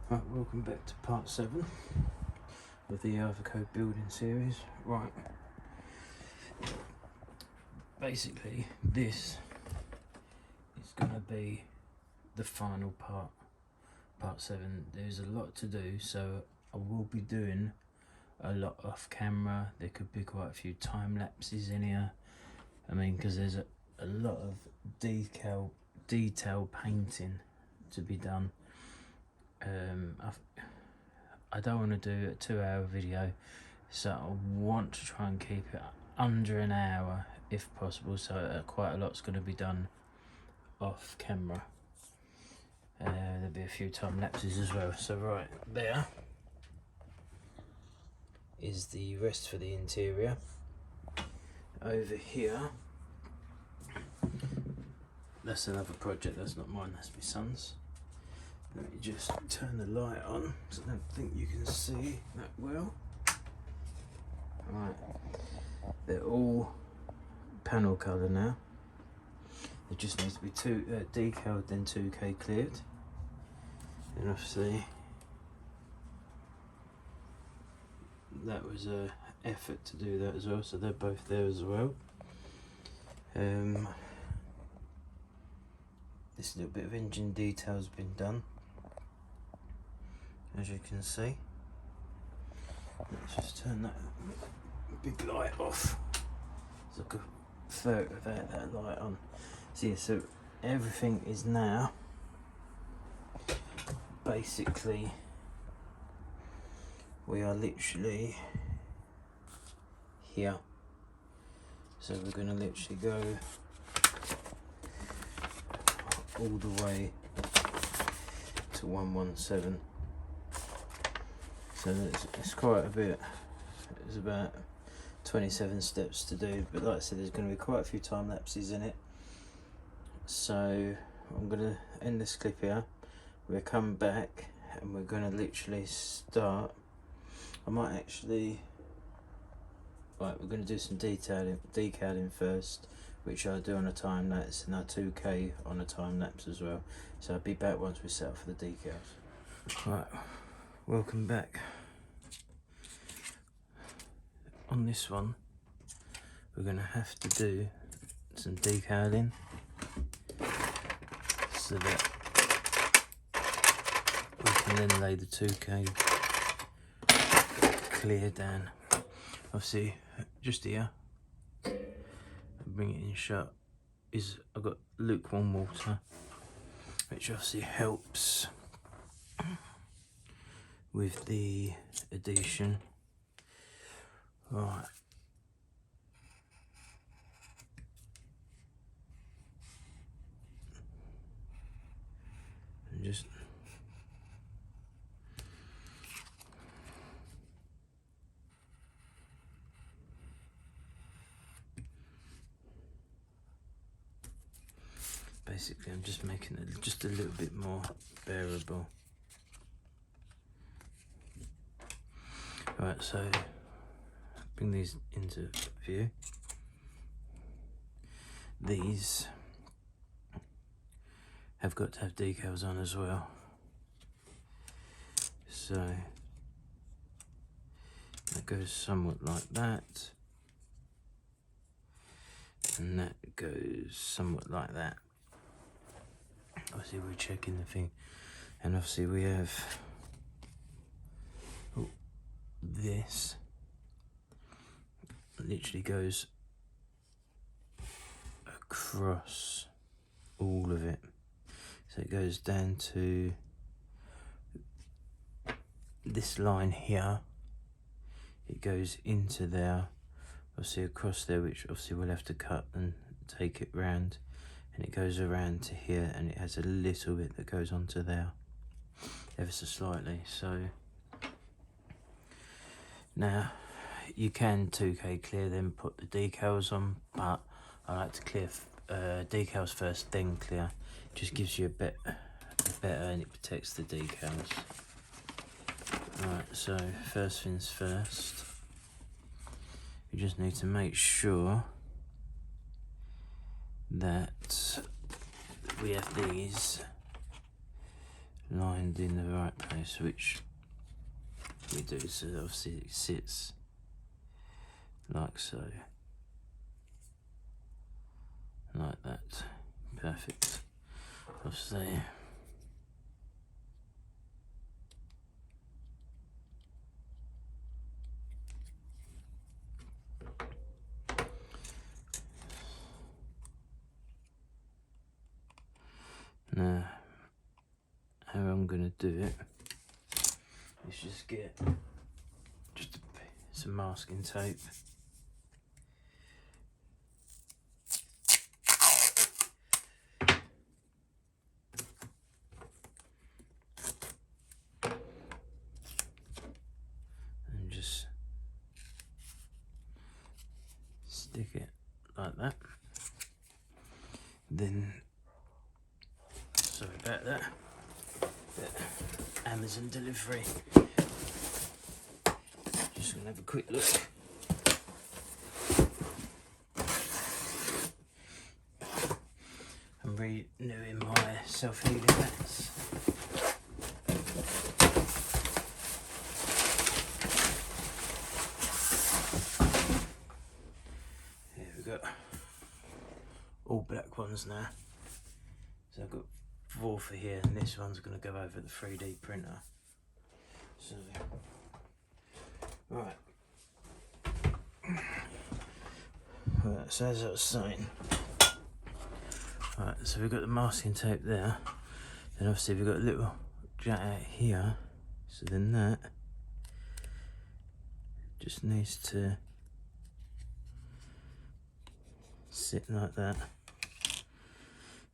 Right, welcome back to part 7 of the Iveco building series. Right, basically this is going to be the final part, part 7. There's a lot to do, so I will be doing a lot off camera. There could be quite a few time lapses in here. I mean, because there's a lot of detail painting to be done. I don't want to do a 2-hour video, so I want to try and keep it under an hour if possible, so quite a lot's going to be done off camera. There'll be a few time lapses as well. So right there is the rest for the interior. Over here, that's another project, that's not mine, that's my son's. Let me just turn the light on, because I don't think you can see that well. Right, they're all panel colour now. It just needs to be decaled, then 2K cleared. And obviously, that was a effort to do that as well, so they're both there as well. This little bit of engine detail has been done, as you can see. Let's just turn that big light off. It's like a photo without that light on. So yeah, so everything is now basically, we are literally here. So we're going to literally go all the way to 117. So it's quite a bit. It's about 27 steps to do, but like I said, there's going to be quite a few time lapses in it. So I'm going to end this clip here. We'll come back and we're going to literally start. I might actually, right, we're going to do some decaling first, which I'll do on a time lapse, and I'll 2K on a time lapse as well. So I'll be back once we set up for the decals. Right, welcome back. On this one, we're going to have to do some decaling so that we can then lay the 2K clear down. Obviously, just here, bring it in shut, is I've got lukewarm water, which obviously helps with the adhesion. Right. And just basically, I'm just making it just a little bit more bearable. Right, so bring these into view. These have got to have decals on as well. So that goes somewhat like that, and that goes somewhat like that. Obviously we're checking the thing, and obviously we have this literally goes across all of it, so it goes down to this line here, it goes into there, obviously across there, which obviously we'll have to cut and take it round, and it goes around to here, and it has a little bit that goes onto there, ever so slightly. So now you can 2K clear, then put the decals on, but I like to clear decals first, then clear. It just gives you a better, and it protects the decals. Right, so first things first, we just need to make sure that we have these lined in the right place, which we do, so obviously it sits like so, like that, perfect. Obviously now how I'm going to do it is just get some masking tape. And just stick it like that. Then, sorry about that, but Amazon delivery. Just gonna have a quick look. I'm renewing my self-healing mats. Here we go. All black ones now. So I've got 4 for here, and this one's gonna go over the 3D printer. So, right. Right, so as I was saying, right, so we've got the masking tape there, then obviously we've got a little jut out here, so then that just needs to sit like that,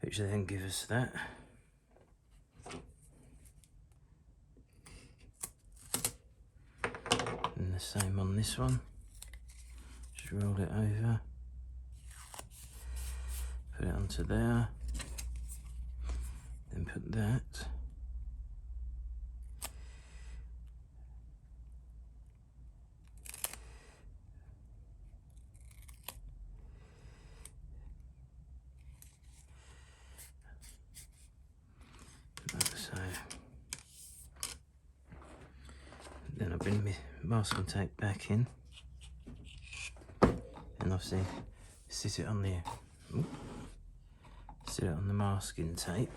which then gives us that. And the same on this one, just roll it over. Put it onto there, then put that. Like so. Then I bring my masking tape back in, and obviously sit it on the masking tape.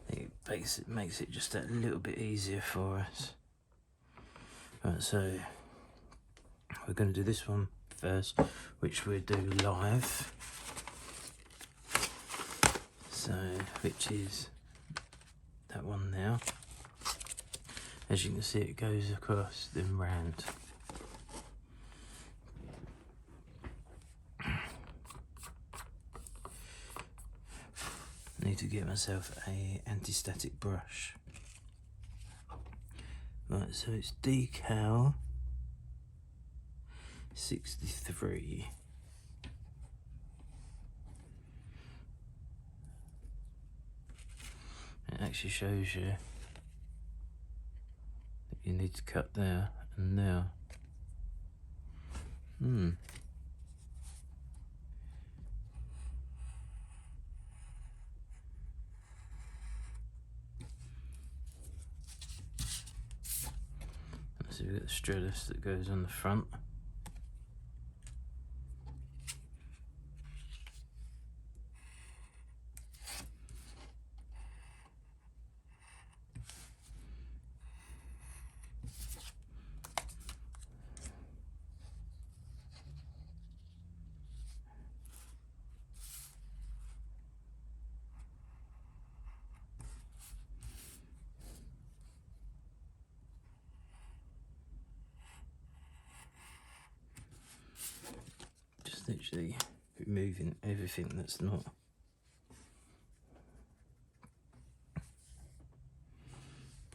It makes it just a little bit easier for us. Right, so we're going to do this one first, which we'll do live. So, which is that one now. As you can see, it goes across then round. Need to get myself a anti-static brush. Right, so it's decal 63. It actually shows you that you need to cut there and there. So we've got the Stralis that goes on the front. Literally removing everything that's not.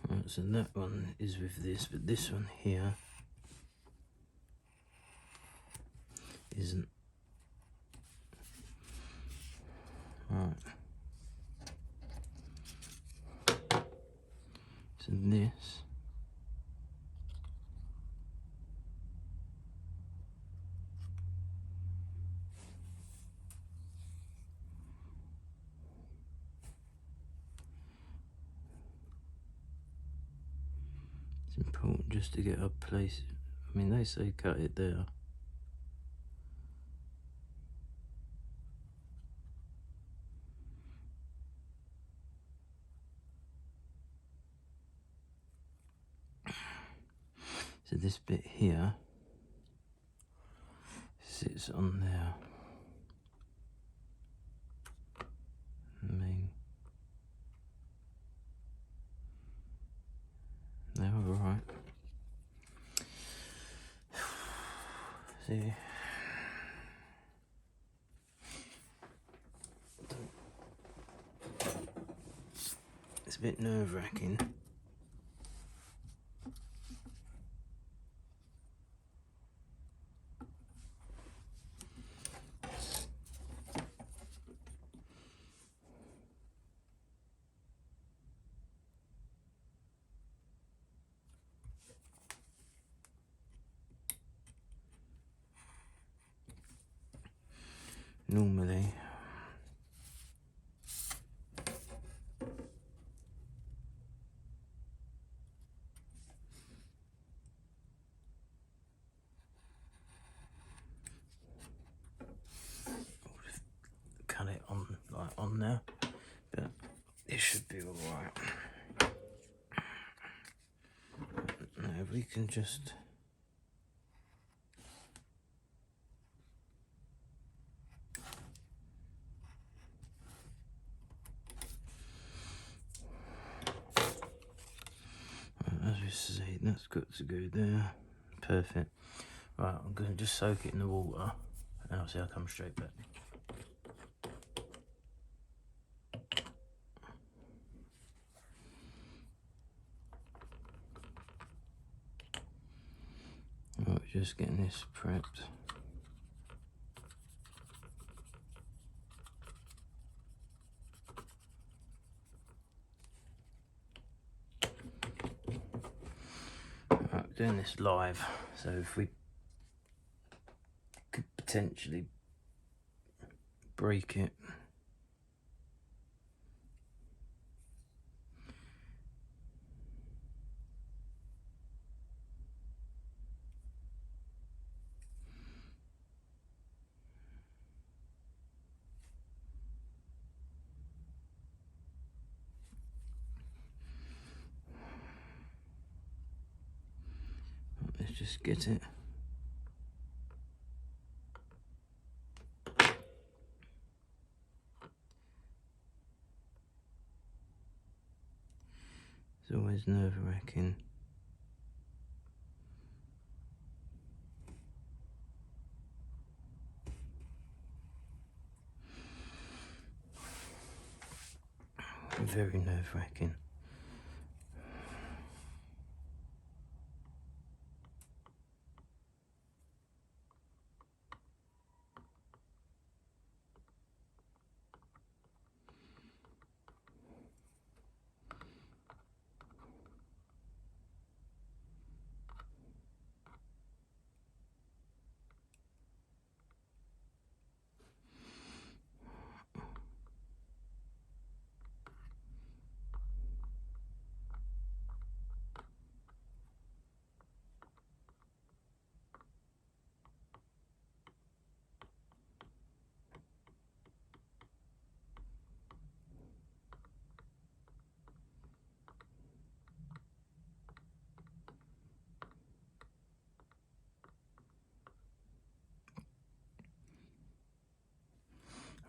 Right, so that one is with this, but this one here isn't. Right. So this It's important just to get a place. I mean, they say cut it there. So this bit here sits on there. I mean, they're all right. See, it's a bit nerve-wracking. Normally, cut it on like on there, but it should be all right. Now if we can just as we see, that's got to go there. Perfect. Right, I'm going to just soak it in the water and I'll see I'll come straight back. Right, just getting this prepped. Right, doing this live, so if we could potentially break it. Let's just get it. It's always nerve-wracking. Very nerve-wracking.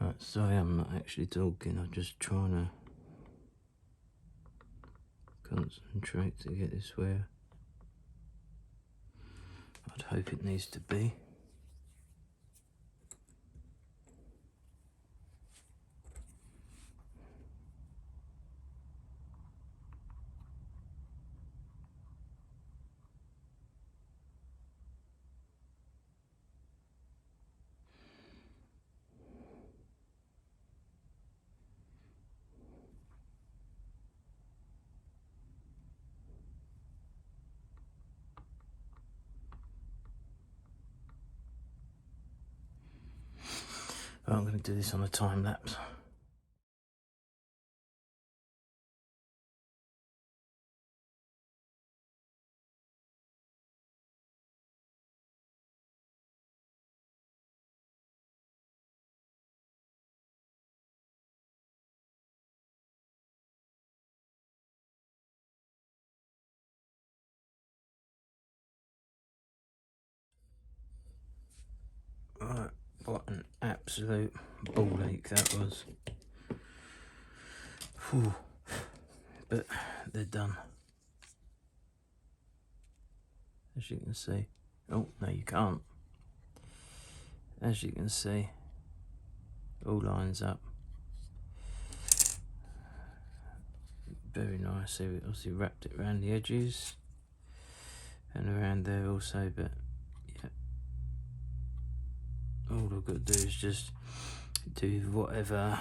Right, sorry I'm not actually talking, I'm just trying to concentrate to get this where I'd hope it needs to be. Right, I'm going to do this on a time lapse. Right, what an absolute ball ache that was. Whew. But they're done. As you can see. Oh, no you can't. As you can see, all lines up. Very nice. So we obviously wrapped it around the edges and around there also, but yeah. All I've got to do is just do whatever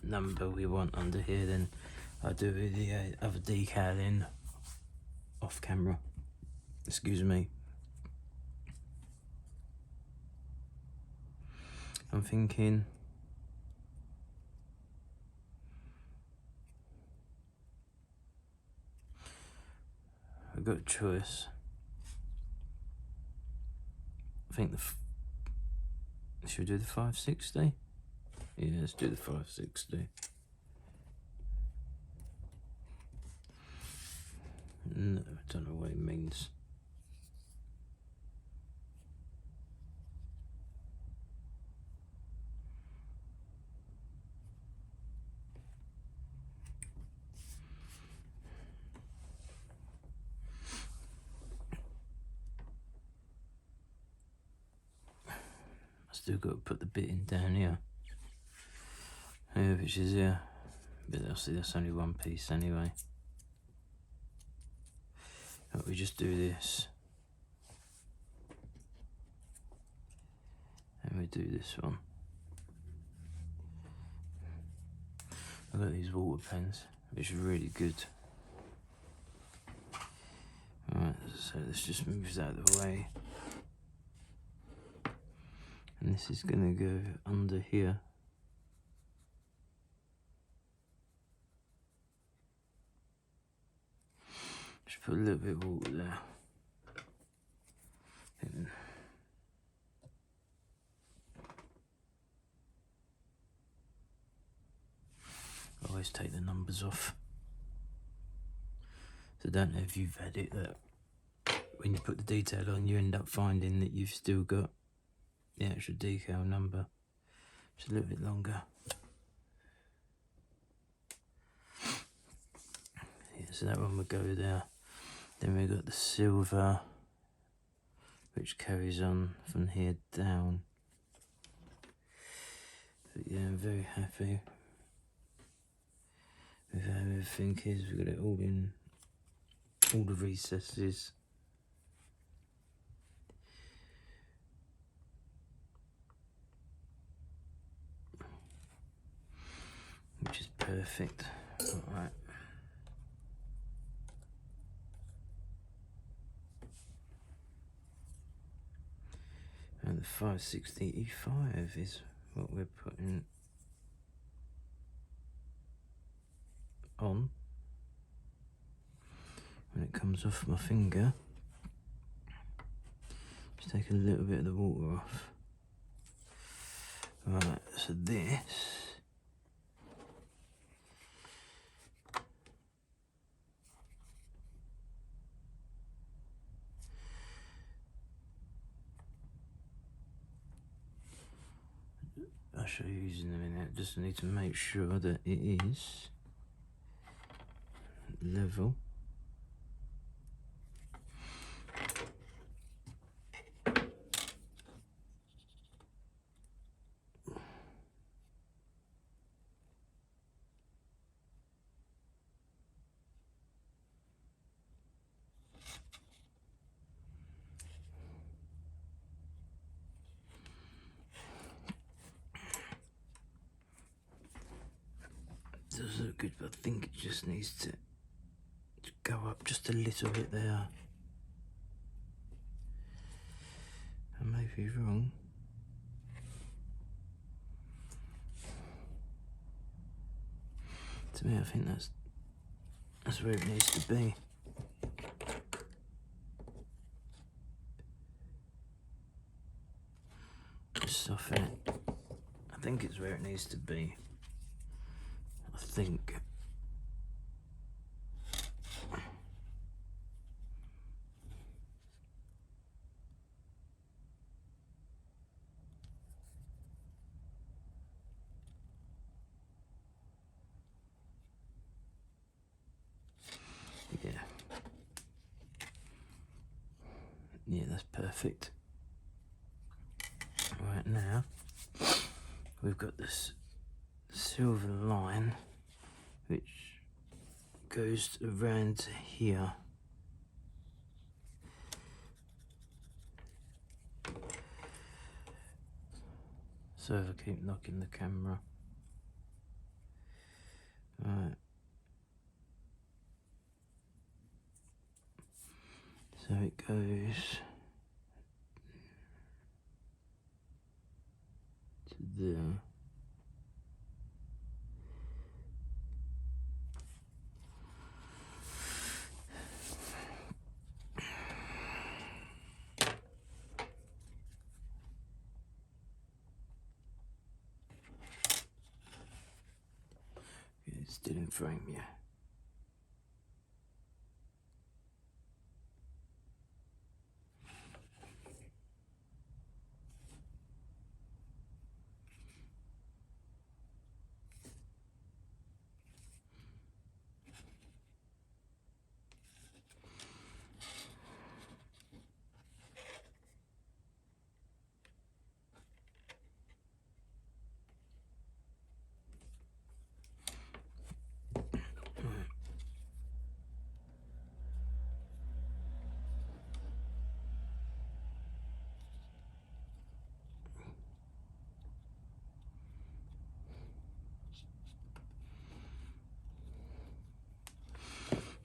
number we want under here, then I do the other decal in off camera. Excuse me. I'm thinking I've got a choice. I think should we do the 560? Yeah, let's do the 560. No, I don't know what it means. I still got to put the bitting down here. Yeah, which is here. But obviously that's only one piece anyway. But we just do this. And we do this one. I've got these water pens, which are really good. Alright, so let's just move that out of the way. And this is going to go under here. Just put a little bit of water there. And I always take the numbers off. So I don't know if you've had it that when you put the detail on, you end up finding that you've still got the actual decal number. Just a little bit longer. Yeah, so that one would go there. Then we've got the silver, which carries on from here down. But yeah, I'm very happy with how everything is. We've got it all in all the recesses. Which is perfect. Alright. And the 560 E5 is what we're putting on. When it comes off my finger, just take a little bit of the water off. Right, so this I'll show you using them in a minute. Just need to make sure that it is level. Does look good, but I think it just needs to go up just a little bit there. I may be wrong. To me, I think that's where it needs to be. Just soften it. I think it's where it needs to be. I think. Yeah, that's perfect. Right, now we've got this silver line which goes around here. So if I keep knocking the camera. Right. So it goes to there. It's still in frame, yeah.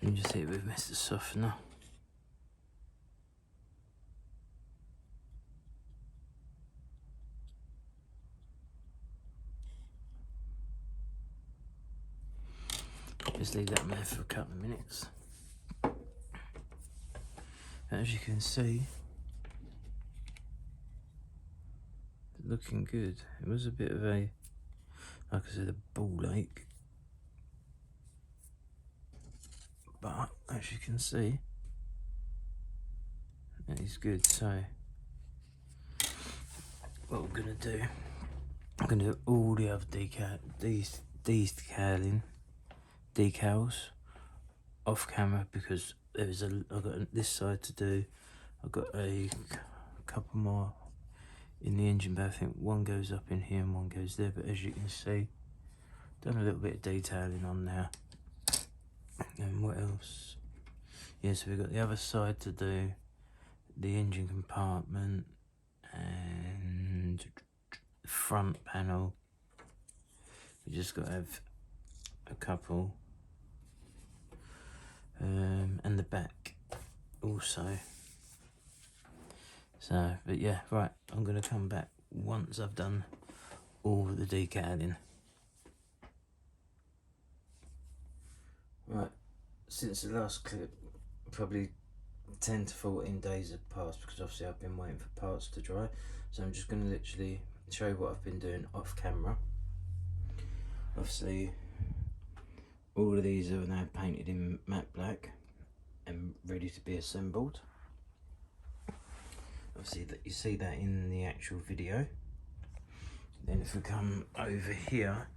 You just hit it with Mr. Softener. Just leave that in there for a couple of minutes. As you can see, it's looking good. It was a bit of a, like I said, a ball ache. But as you can see, that is good. So what I'm gonna do, I'm gonna do all the other decals off camera, because I've got this side to do. I've got a couple more in the engine bay. I think one goes up in here and one goes there, but as you can see, done a little bit of detailing on there. And what else? Yeah, so we've got the other side to do, the engine compartment and the front panel. We just got to have a couple, and the back also. So, but yeah, right, I'm going to come back once I've done all the decaling. Right, since the last clip, probably 10 to 14 days have passed, because obviously I've been waiting for parts to dry. So I'm just going to literally show you what I've been doing off camera. Obviously, all of these are now painted in matte black and ready to be assembled. Obviously, that you see that in the actual video. Then if we come over here,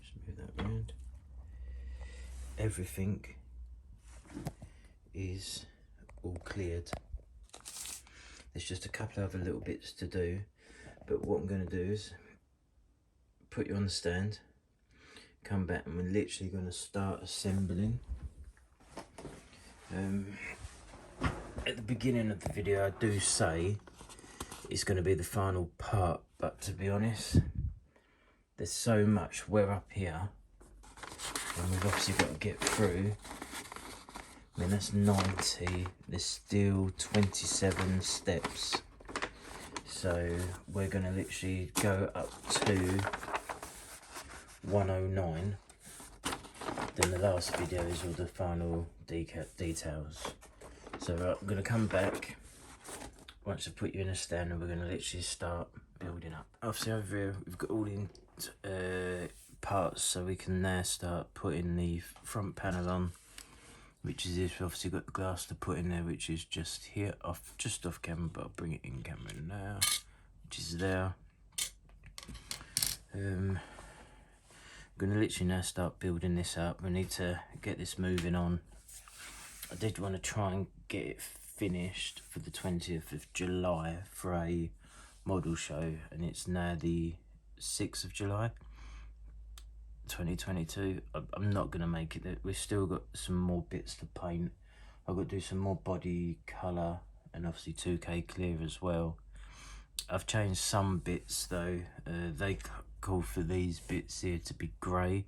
just move that around, everything is all cleared. There's just a couple of other little bits to do, but what I'm going to do is put you on the stand, come back, and we're literally going to start assembling. At the beginning of the video I do say it's going to be the final part, but to be honest, there's so much we're up here and we've obviously got to get through. I mean, that's 90, there's still 27 steps, so we're going to literally go up to 109. Then the last video is all the final details. So I'm going to come back once I put you in a stand, and we're going to literally start building up. Obviously over here we've got all the parts, so we can now start putting the front panel on, which is this. We've obviously got the glass to put in there, which is just here, just off camera, but I'll bring it in camera now, which is there. I'm going to literally now start building this up. We need to get this moving on. I did want to try and get it finished for the 20th of July for a model show, and it's now the 6th of July 2022. I'm not going to make it. We've still got some more bits to paint. I've got to do some more body colour and obviously 2K clear as well. I've changed some bits though. They call for these bits here to be grey,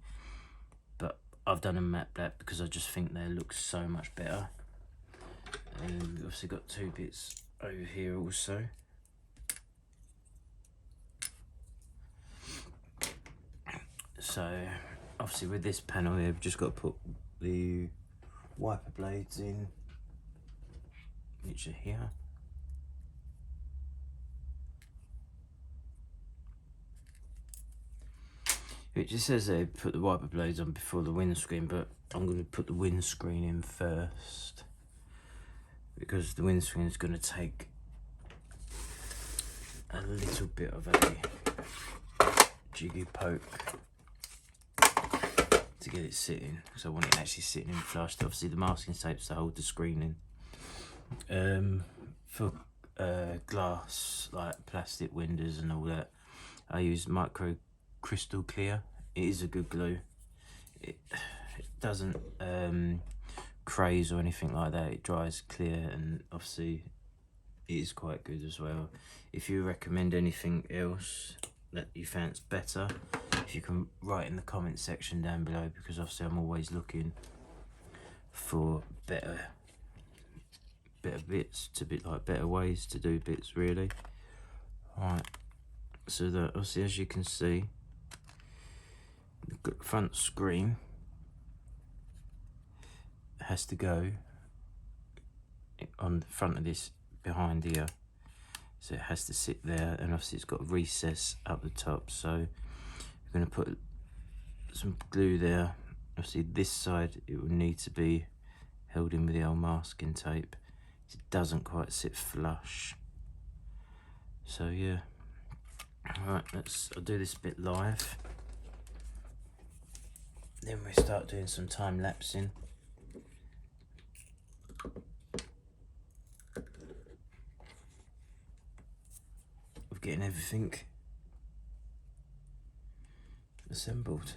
but I've done a matte black because I just think they look so much better. And we've obviously got two bits over here also. So obviously with this panel here, we've just got to put the wiper blades in, which are here. It just says they put the wiper blades on before the windscreen, but I'm going to put the windscreen in first because the windscreen is going to take a little bit of a jiggy poke to get it sitting, because I want it actually sitting in flush. Obviously the masking tape's to hold the screen in. For glass, like plastic windows and all that, I use micro crystal clear. It is a good glue. It doesn't craze or anything like that. It dries clear, and obviously it is quite good as well. If you recommend anything else that you found better, if you can write in the comment section down below, because obviously I'm always looking for better bits, to be like better ways to do bits really. Alright, so that obviously, as you can see, the front screen has to go on the front of this behind here, so it has to sit there, and obviously it's got a recess up the top, so we're going to put some glue there. Obviously this side it will need to be held in with the old masking tape. It doesn't quite sit flush, so yeah. Alright, I'll do this bit live, then we start doing some time lapsing. Of getting everything assembled.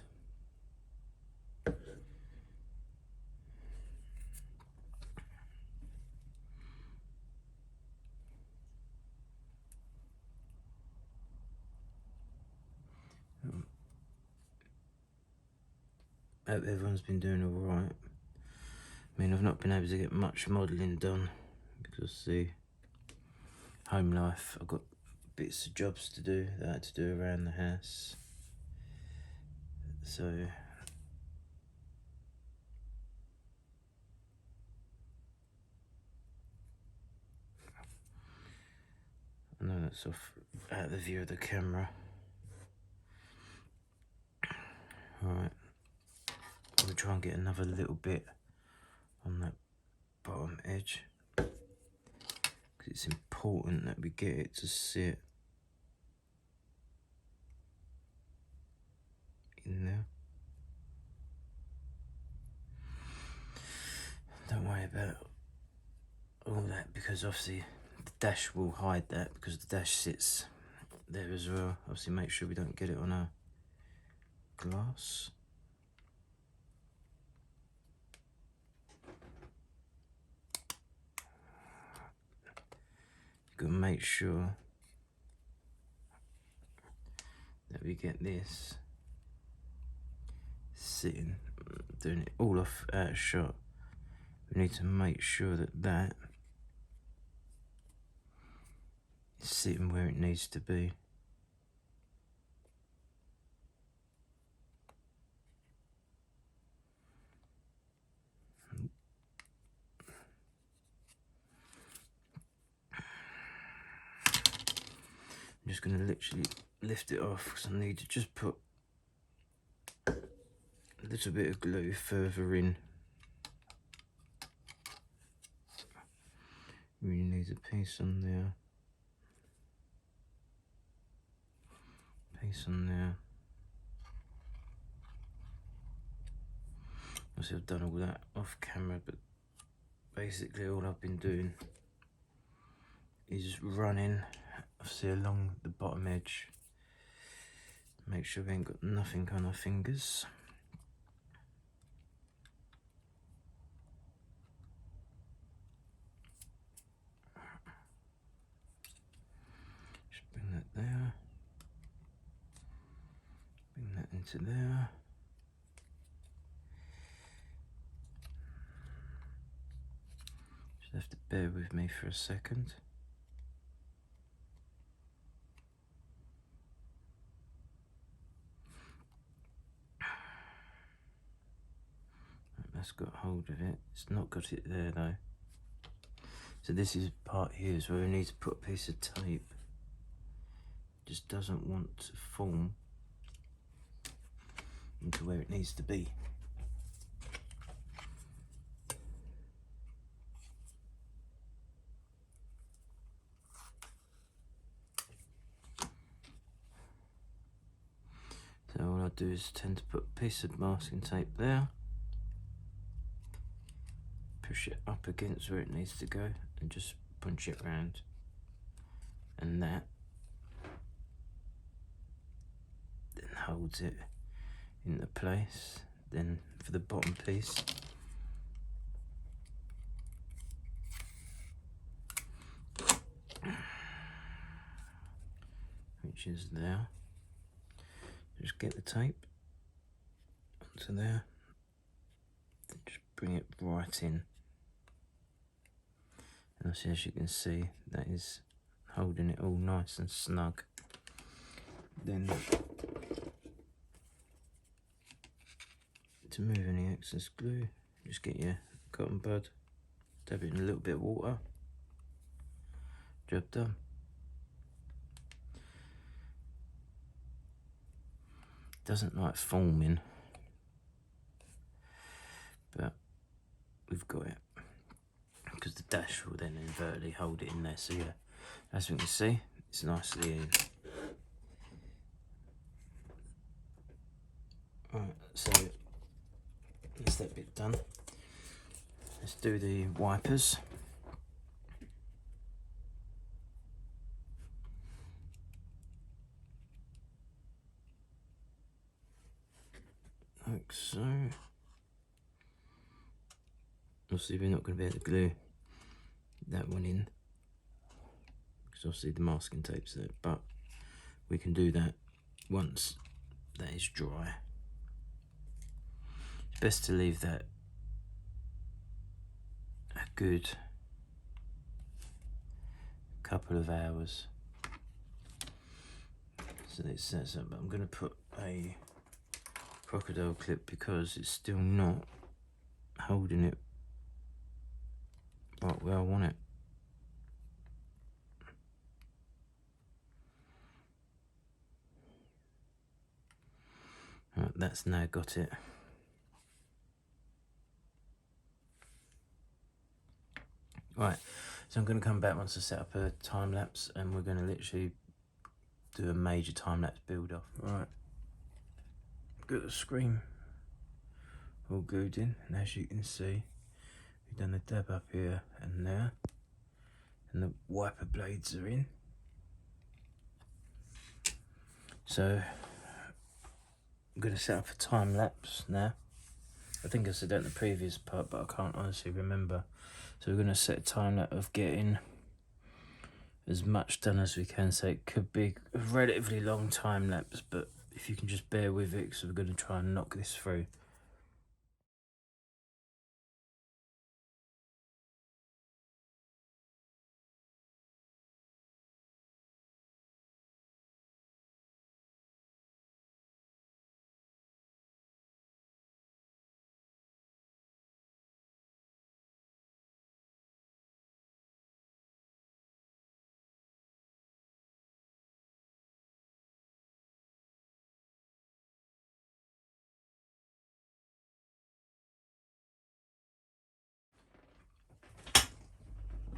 Hope everyone's been doing alright. I mean, I've not been able to get much modelling done because the home life, I've got bits of jobs to do that I had to do around the house. So I know that's off out of the view of the camera. Alright, we'll try and get another little bit on that bottom edge, because it's important that we get it to sit in there. Don't worry about all that, because obviously the dash will hide that, because the dash sits there as well. Obviously make sure we don't get it on our glass. Got to make sure that we get this sitting, doing it all off out of shot. We need to make sure that that is sitting where it needs to be. I'm just going to literally lift it off, because I need to just put a little bit of glue further in. Really need a piece on there, piece on there. Obviously I've done all that off camera, but basically all I've been doing is running obviously along the bottom edge. Make sure we ain't got nothing on our fingers. Just bring that there. Bring that into there. Just have to bear with me for a second. That's got hold of it. It's not got it there though. So this is part here is where we need to put a piece of tape. Just doesn't want to form into where it needs to be. So all I do is tend to put a piece of masking tape there, push it up against where it needs to go and just punch it round, and that then holds it into place. Then for the bottom piece, which is there, just get the tape onto there, then just bring it right in. And obviously, as you can see, that is holding it all nice and snug. Then to move any excess glue, just get your cotton bud, dab it in a little bit of water, job done. Doesn't like forming, but we've got it, because the dash will then invertedly hold it in there. So yeah, as we can see, it's nicely in. Right, so that's that bit done. Let's do the wipers. Like so. Obviously we're not going to be able to glue that one in, because obviously the masking tape's there, but we can do that once that is dry. It's best to leave that a good couple of hours so that it sets up. But I'm going to put a crocodile clip because it's still not holding it right where I want it. Right, that's now got it. Right, so I'm going to come back once I set up a time lapse, and we're going to literally do a major time lapse build off. Right, got the screen all glued in, and as you can see, we've done the dab up here and there, and the wiper blades are in. So I'm going to set up a time lapse now. I think I said that in the previous part, but I can't honestly remember. So we're going to set a time lapse of getting as much done as we can. So it could be a relatively long time lapse, but if you can just bear with it, because we're going to try and knock this through.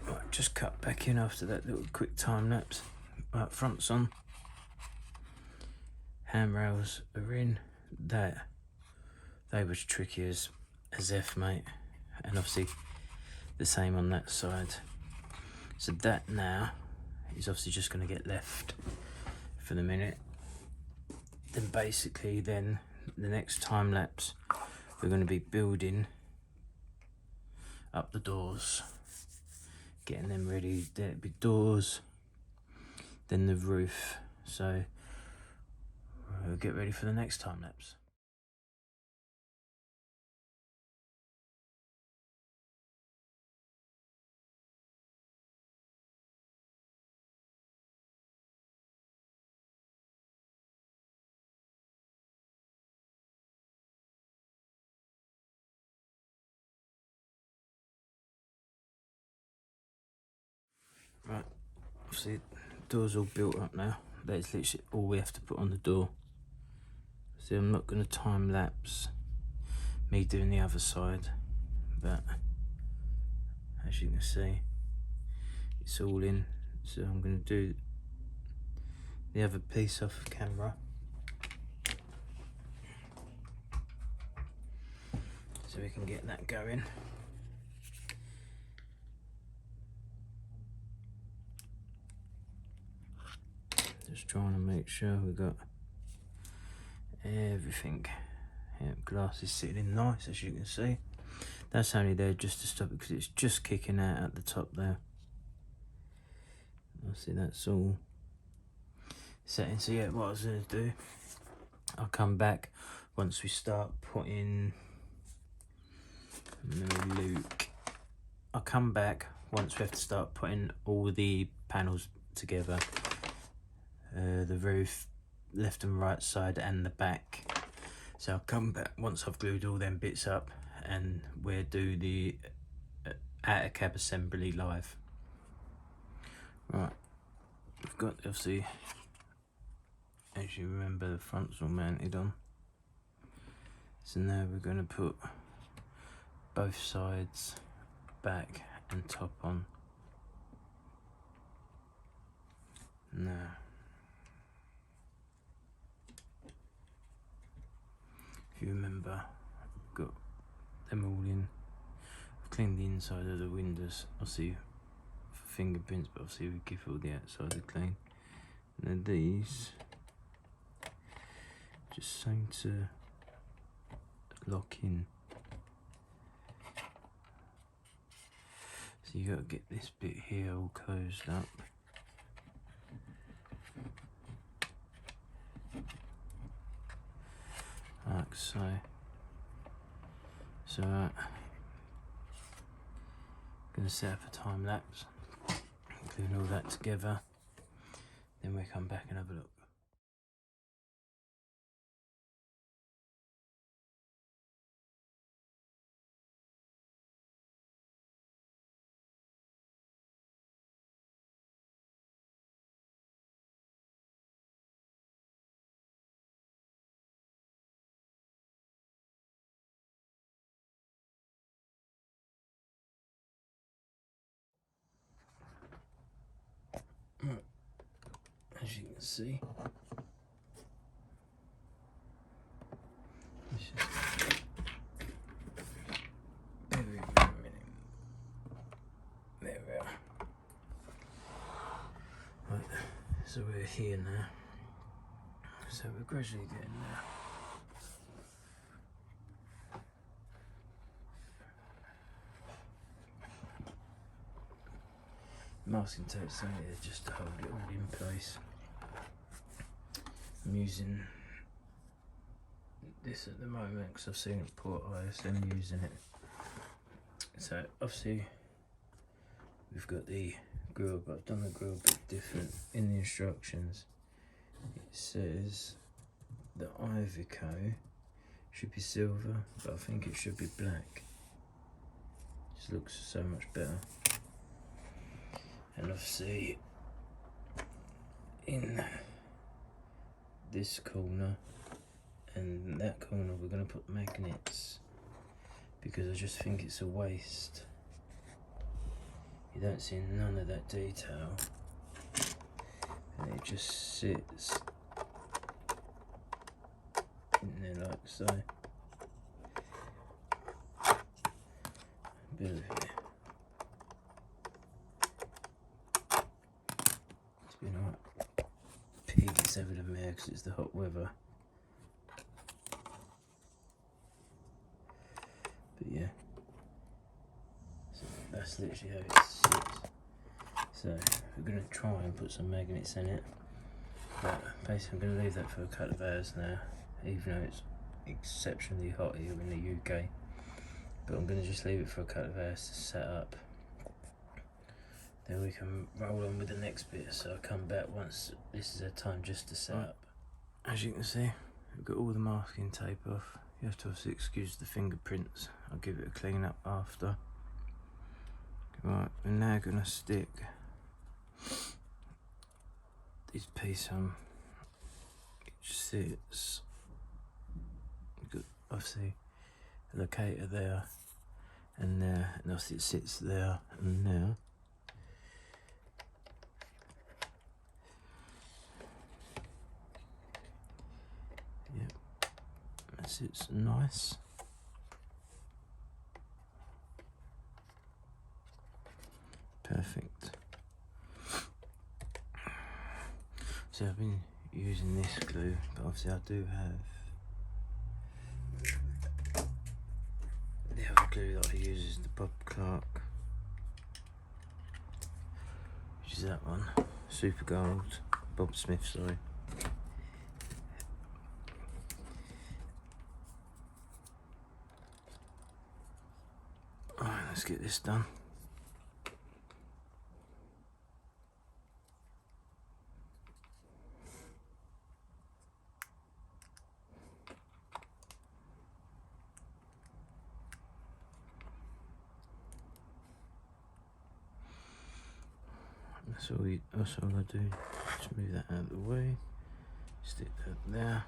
Right, just cut back in after that little quick time lapse. Right, front's on. Handrails are in. They was tricky as F, mate. And obviously the same on that side. So that now is obviously just going to get left for the minute. Then basically then the next time lapse we're going to be building up the doors, getting them ready. There'll be doors, then the roof. So we'll get ready for the next time lapse. Right, see, door's all built up now. That's literally all we have to put on the door. See, I'm not going to time lapse me doing the other side, but as you can see, it's all in. So I'm going to do the other piece off camera, so we can get that going. Just trying to make sure we got everything. Yeah, glass is sitting in nice, as you can see. That's only there just to stop it because it's just kicking out at the top there. I see that's all setting. So yeah, what I was going to do, I'll come back once we start putting Luke. I'll come back once we have to start putting all the panels together. The roof, left and right side and the back. So I'll come back once I've glued all them bits up and we'll do the outer cab assembly live. Right, we've got obviously, as you remember, the front's all mounted on. So now we're going to put both sides, back and top on. Now, if you remember, I've got them all in. I've cleaned the inside of the windows, obviously for fingerprints, but obviously we give all the outside a clean. And then these, just something to lock in. So you got to get this bit here all closed up. Like so. So gonna set up a time lapse, including all that together. Then we come back and have a look. As you can see, there we are. Right, so we're here now. So we're gradually getting there. Masking tape's only there just to hold it all in place. I'm using this at the moment because I've seen it port ISM using it. So obviously we've got the grill, but I've done the grill a bit different. In the instructions it says the Iveco should be silver, but I think it should be black. Just looks so much better. And obviously in this corner and that corner we're going to put magnets, because I just think it's a waste. You don't see none of that detail and it just sits in there like so. A bit of it 27 them there because it's the hot weather. But yeah, so that's literally how it sits. So we're going to try and put some magnets in it, but basically I'm going to leave that for a couple of hours now, even though it's exceptionally hot here in the UK. But I'm going to just leave it for a couple of hours to set up. Then we can roll on with the next bit, so I'll come back once this is a time just to set up. As you can see, we've got all the masking tape off. You have to obviously excuse the fingerprints. I'll give it a clean up after. Right, we're now going to stick this piece on. It sits. We've got obviously a locator there and there, and obviously it sits there and there. Yep, that sits nice. Perfect. So I've been using this glue, but obviously I do have the other glue that I use is the Bob Clark, which is that one, Super Gold, Bob Smith, sorry. Alright, let's get this done. That's all I do. Just move that out of the way. Stick that there.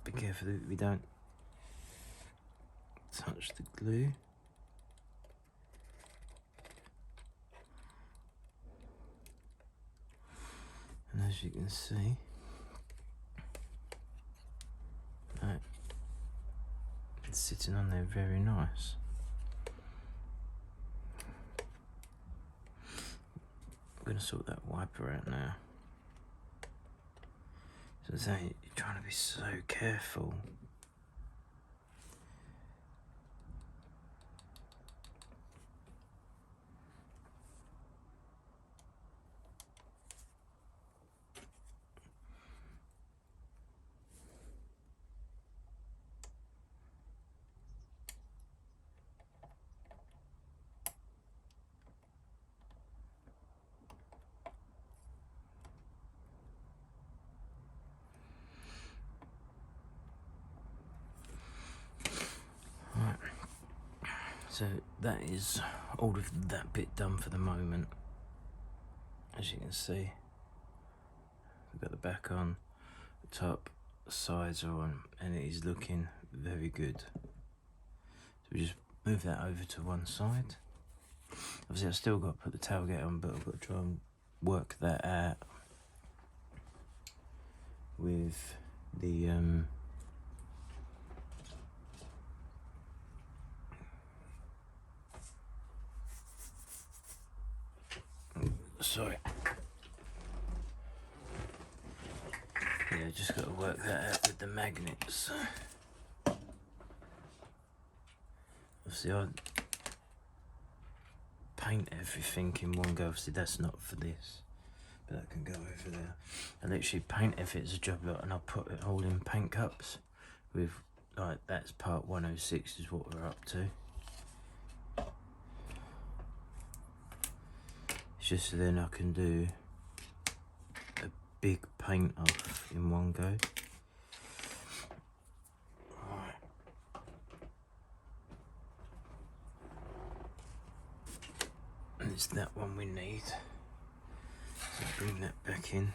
Be careful that we don't touch the glue. And as you can see, right, it's sitting on there very nice. I'm going to sort that wiper out now. So it's saying you're trying to be so careful. So that is all of that bit done for the moment. As you can see, we've got the back on, the top, the sides are on, and it is looking very good. So we just move that over to one side. Obviously I've still got to put the tailgate on, but I've got to try and work that out with the sorry. Yeah, just got to work that out with the magnets. Obviously I paint everything in one go. Obviously that's not for this, but that can go over there. I literally paint if it's a job lot, and I'll put it all in paint cups with, like, that's part 106 is what we're up to. It's just so then I can do a big paint off in one go. Right. And it's that one we need. So bring that back in,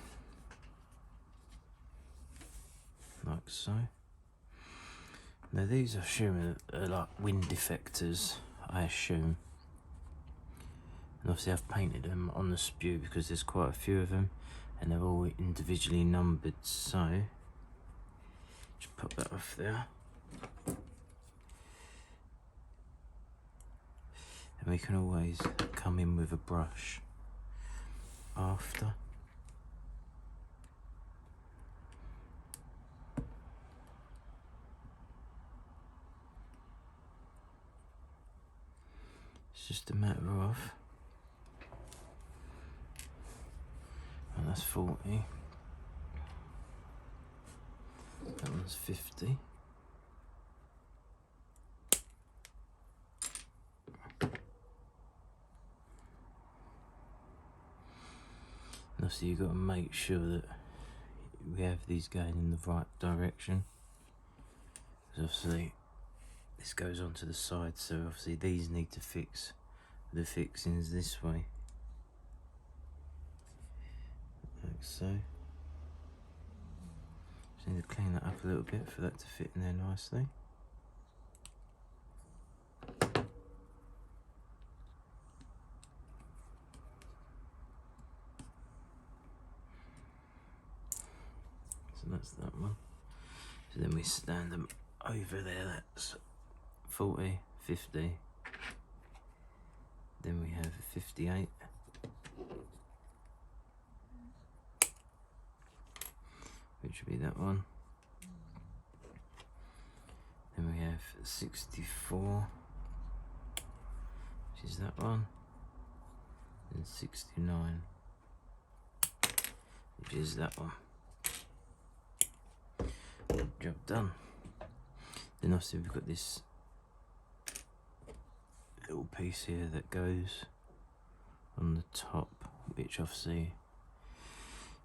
like so. Now these I assume are like wind deflectors, I assume. And obviously I've painted them on the spew because there's quite a few of them and they're all individually numbered, so just pop that off there. And we can always come in with a brush after. It's just a matter of, and that's 40. That one's 50. Now, so you've got to make sure that we have these going in the right direction. Because obviously this goes onto the side, so obviously these need to fix the fixings this way. Like so. Just need to clean that up a little bit for that to fit in there nicely. So that's that one. So then we stand them over there, that's 40, 50. Then we have 58. Which would be that one. Then we have 64, which is that one. And 69, which is that one. Job done. Then obviously we've got this little piece here that goes on the top, which obviously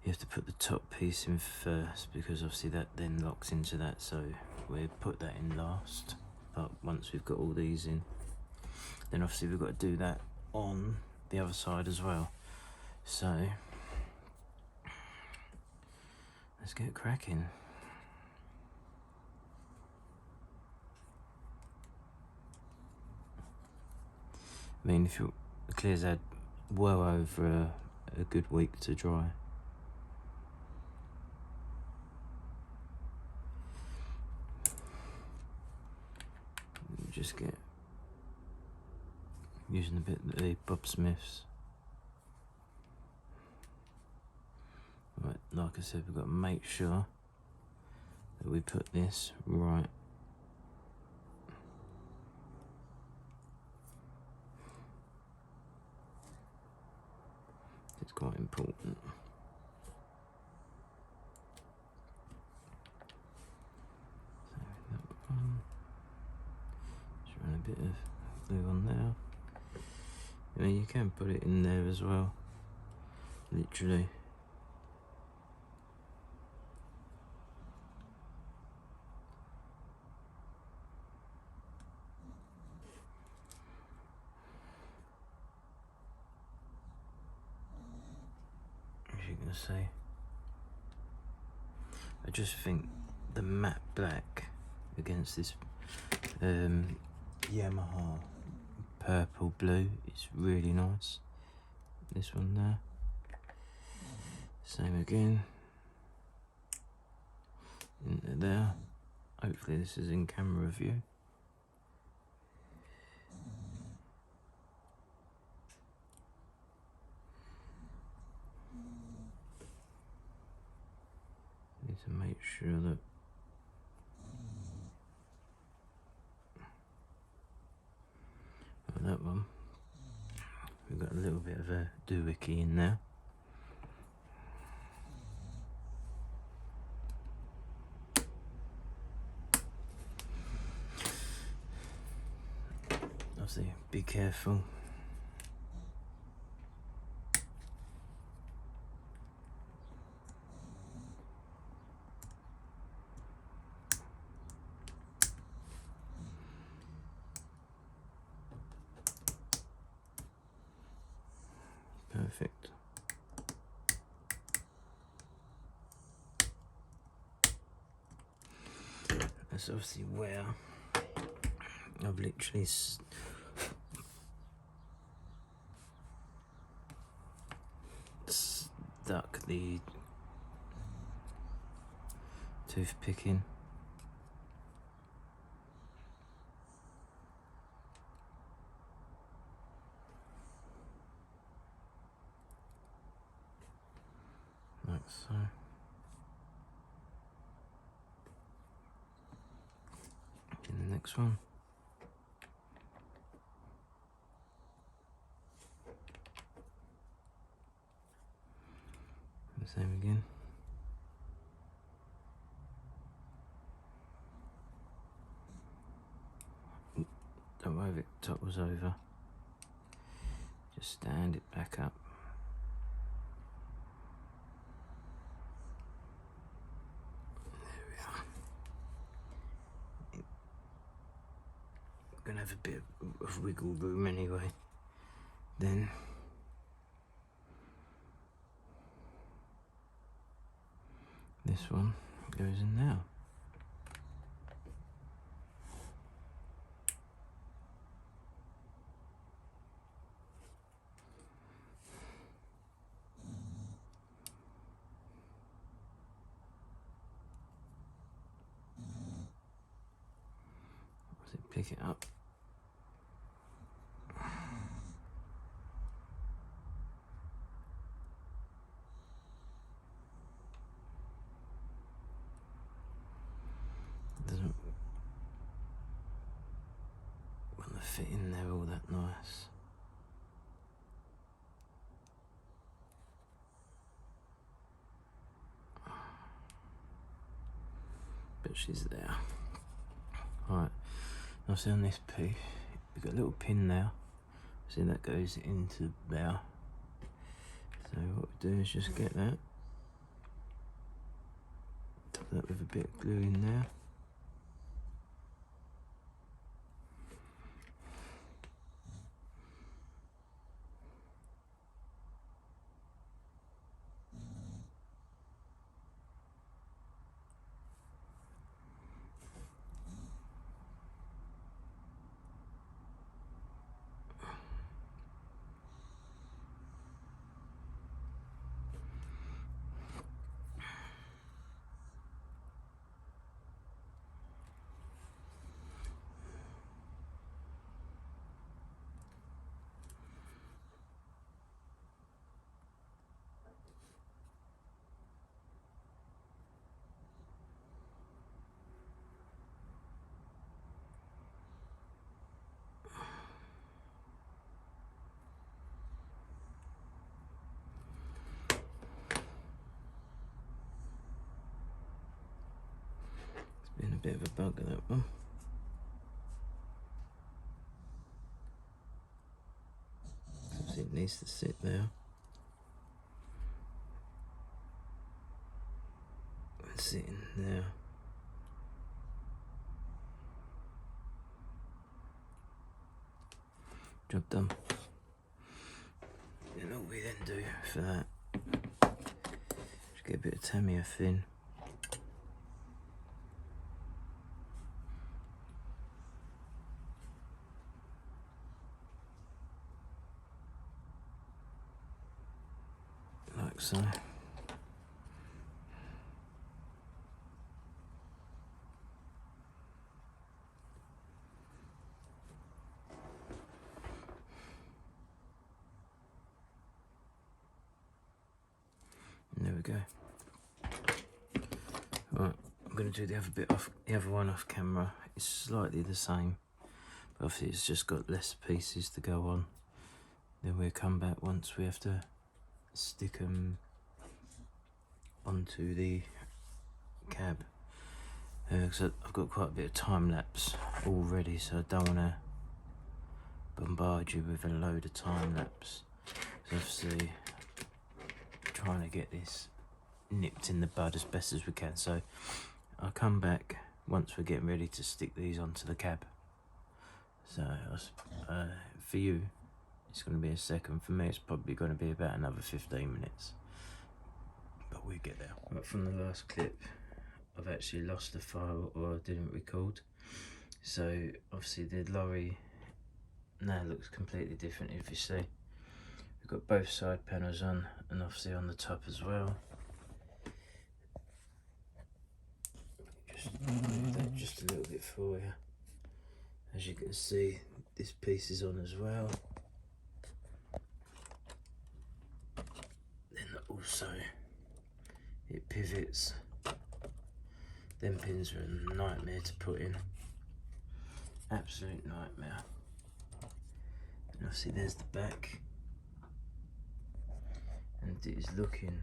you have to put the top piece in first, because obviously that then locks into that, so we'll put that in last. But once we've got all these in, then obviously we've got to do that on the other side as well. So let's get cracking. I mean, if the clear's had well over a good week to dry. Just get using a bit of the Bob Smiths. Right, like I said, we've got to make sure that we put this right. It's quite important. So that one. Just run a bit of glue on there. I mean, you can put it in there as well, literally. As you can see, I just think the matte black against this Yamaha purple blue is really nice. This one there, same again, into there. Hopefully this is in camera view. Need to make sure that that one, we've got a little bit of a doohickey in there. Obviously, be careful. Perfect. That's obviously where I've literally stuck the toothpick in. Like so. In the next one. Same again. Don't worry if it topples over. Just stand it back up. There we are. We're gonna have a bit of wiggle room anyway. Then this one goes in now. Pick it up. Doesn't want to fit in there all that nice. But she's there. Right. Now see on this piece, we've got a little pin there. See that goes into there. So what we do is just get that. Top that with a bit of glue in there. Been a bit of a bugger, that one. Obviously it needs to sit there. And sit in there. Job done. And all we then do for that, just get a bit of Tamiya thin. Like so. And there we go. Right, I'm going to do the other bit off, the other one off camera. It's slightly the same, but obviously it's just got less pieces to go on. Then we'll come back once we have to stick them onto the cab. Because I've got quite a bit of time lapse already, so I don't want to bombard you with a load of time lapse. So obviously trying to get this nipped in the bud as best as we can. So I'll come back once we're getting ready to stick these onto the cab. So for you it's going to be a second. For me it's probably going to be about another 15 minutes. But we get there. Right, from the last clip I've actually lost the file, or I didn't record. So obviously the lorry now looks completely different. If you see, we've got both side panels on, and obviously on the top as well. Just move that just a little bit for you. As you can see, this piece is on as well. Then also it pivots. Them pins are a nightmare to put in. Absolute nightmare. And obviously there's the back. And it is looking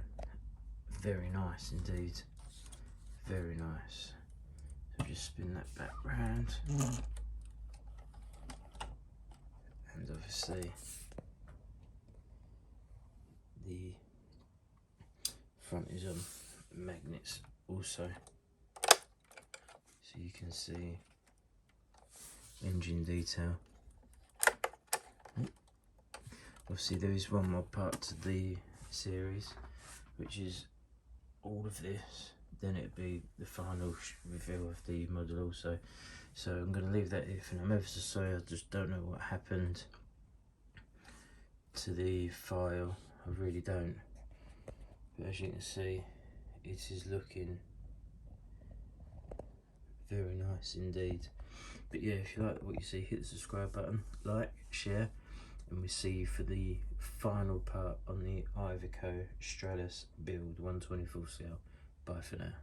very nice indeed, very nice. So just spin that back round, and obviously the front is on magnets also, so you can see engine detail. Obviously there is one more part to the series, which is all of this, then it'd be the final reveal of the model also. So I'm going to leave that here, and I'm ever so sorry, I just don't know what happened to the file, I really don't. But as you can see, it is looking very nice indeed. But yeah, if you like what you see, hit the subscribe button, like, share, and we see you for the final part on the Iveco Stralis build 124 scale. Bye for now.